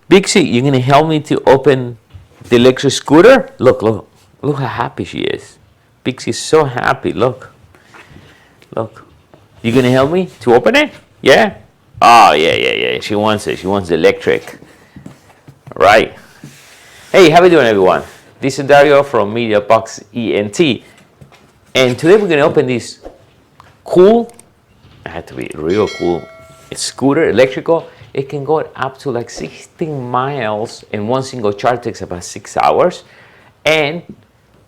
Bixie, you gonna help me to open the electric scooter? Look, look, look how happy she is. Bixie's so happy. Look, look. You gonna help me to open it? Yeah. Oh yeah, yeah, yeah. She wants it. She wants the electric. Right. Hey, how we doing, everyone? This is Dario from MEDIABOXENT, and today we're gonna open this cool. It had to be real cool. It's scooter, electrical. It can go up to like 16 miles, and one single charge takes about 6 hours. And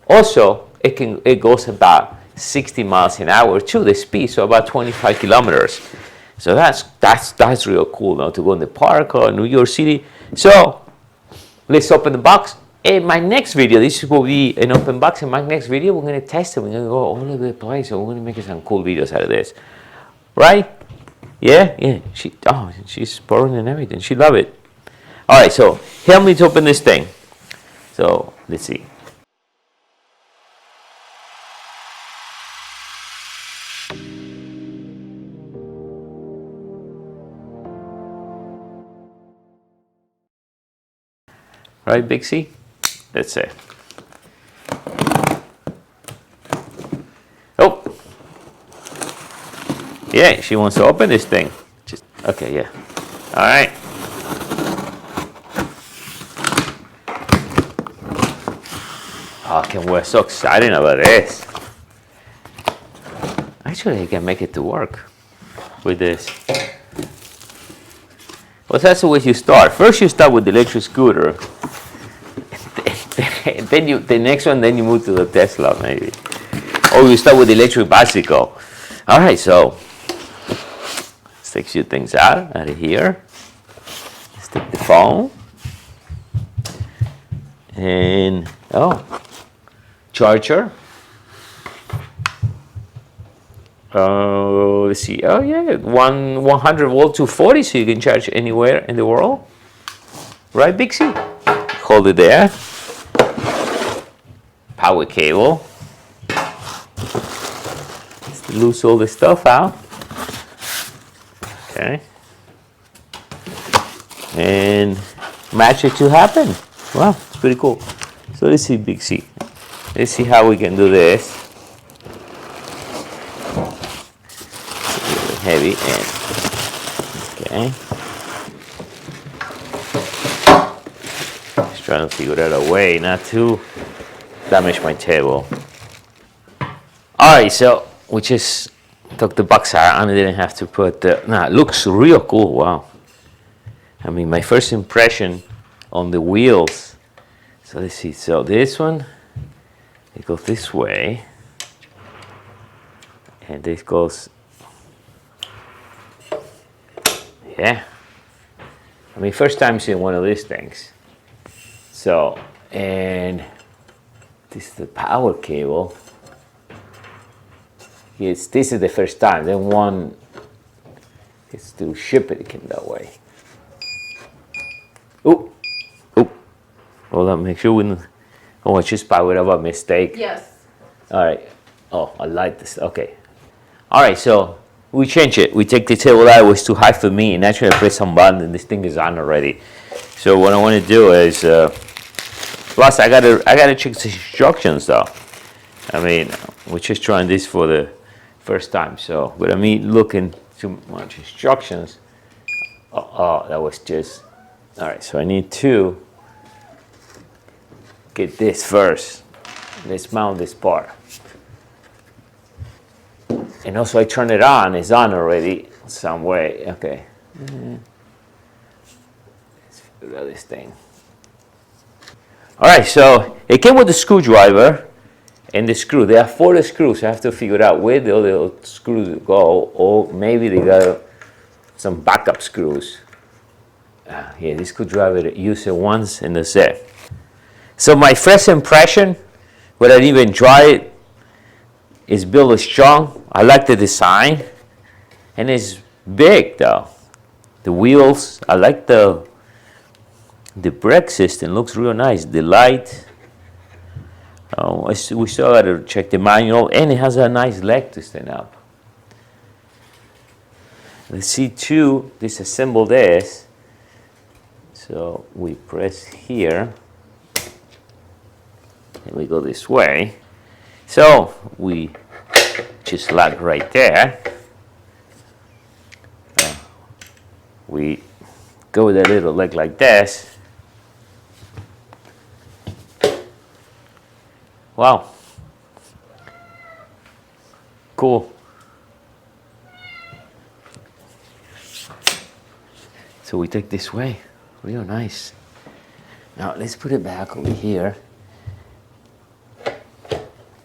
also, it goes about 60 miles an hour to the speed, so about 25 kilometers. So that's real cool now to go in the park or New York City. So let's open the box. In my next video, this will be an open box. In my next video, we're gonna test it. We're gonna go all over the place. So we're gonna make some cool videos out of this, right? Yeah, yeah. She's pouring and everything. She love it. All right, so help me to open this thing. So let's see. Right, Big C? Let's see. Oh. Yeah, she wants to open this thing. Just okay, yeah. All right. Oh, we're so excited about this. Actually, I can make it to work with this. Well, that's the way you start. First, you start with the electric scooter. Then the next one, then you move to the Tesla, maybe. Or you start with the electric bicycle. All right, so let's take a few things out of here. Let's take the phone. And, charger. Let's see. Oh, yeah, 100 volt to 40, so you can charge anywhere in the world. Right, Bixie? Hold it there. Power cable. Let's loose all the stuff out. Okay. And magic to happen. Wow, it's pretty cool. So let's see, Bixie. Let's see how we can do this. It's really heavy and okay. Just trying to figure out a way not to damage my table. All right, so we just took the box out and I didn't have to put the. Nah, it looks real cool. Wow. I mean, my first impression on the wheels. So let's see. So this one, it goes this way, and this goes. Yeah. I mean, first time seeing one of these things. So, and this is the power cable. Yes, this is the first time. Then one is to ship it in that way. Oh, oh, hold on, make sure we don't. Oh, I just powered up a mistake. Yes. All right. Oh, I like this. Okay. All right, so we change it. We take the table out. It was too high for me, and actually I press some button, and this thing is on already. So what I want to do is, plus I gotta check the instructions though. I mean, we're just trying this for the first time. So, but I mean, looking too much instructions. Oh, that was just. All right, so I need to get this first. Let's mount this part. And also I turn it on, it's on already some way. Okay. Let's figure out this thing. All right, so it came with the screwdriver and the screw. There are 4 screws. I have to figure out where the other screws go, or maybe they got some backup screws. Yeah, this screwdriver, use it once and that's it. So my first impression, without even try it, is built strong. I like the design, and it's big though. The wheels, I like the brake system. Looks real nice. The light. We still got to check the manual, and it has a nice leg to stand up. Let's see too. Disassemble this. So we press here, and we go this way. So we just lock right there. We go with a little leg like this. Wow. Cool. So we take this way. Real nice. Now let's put it back over here.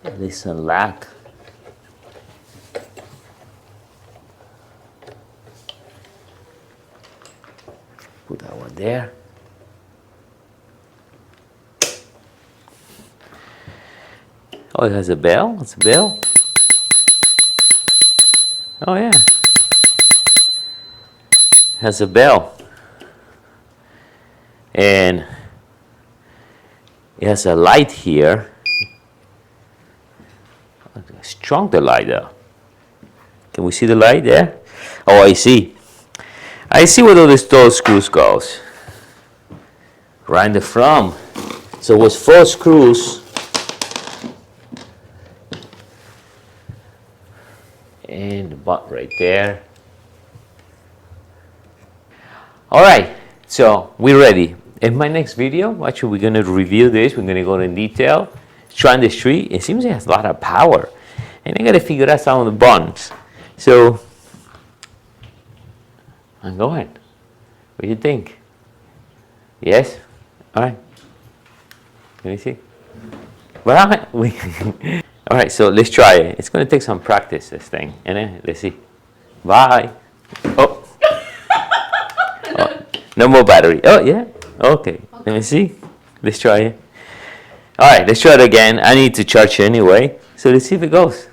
Let's unlock. Put that one there. Oh, it has a bell? It's a bell? Oh yeah. It has a bell. And it has a light here. Strong the light though. Can we see the light there? Oh, I see. I see where those screws goes. Right in the front. So it was 4 screws. And the butt right there. All right, so we're ready. In my next video, actually, we're gonna review this. We're gonna go in detail. Trying the street, it seems it has a lot of power. And I gotta figure out some of the buttons. So, I'm going. What do you think? Yes? All right. Let me see. Well, all right, so let's try it. It's gonna take some practice, this thing. And then, let's see. Bye. Oh. Oh. No more battery. Oh, yeah? Okay. Let me see. Let's try it. All right, let's try it again. I need to charge it anyway. So let's see if it goes.